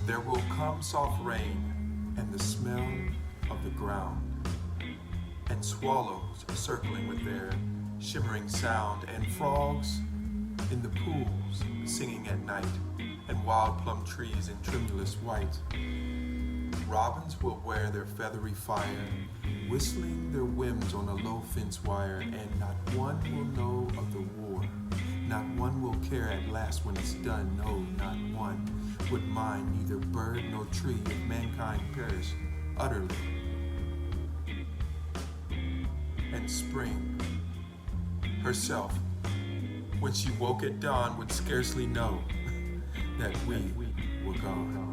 There will come soft rain and the smell of the ground, and swallows circling with their shimmering sound, and frogs in the pools singing at night, and wild plum trees in tremulous white. Robins will wear their feathery fire, whistling their whims on a low fence wire, and not one will know of the war. Not one will care at last when it's done. No, not one would mind neither bird nor tree if mankind perished utterly. And spring herself, when she woke at dawn, would scarcely know that we were gone.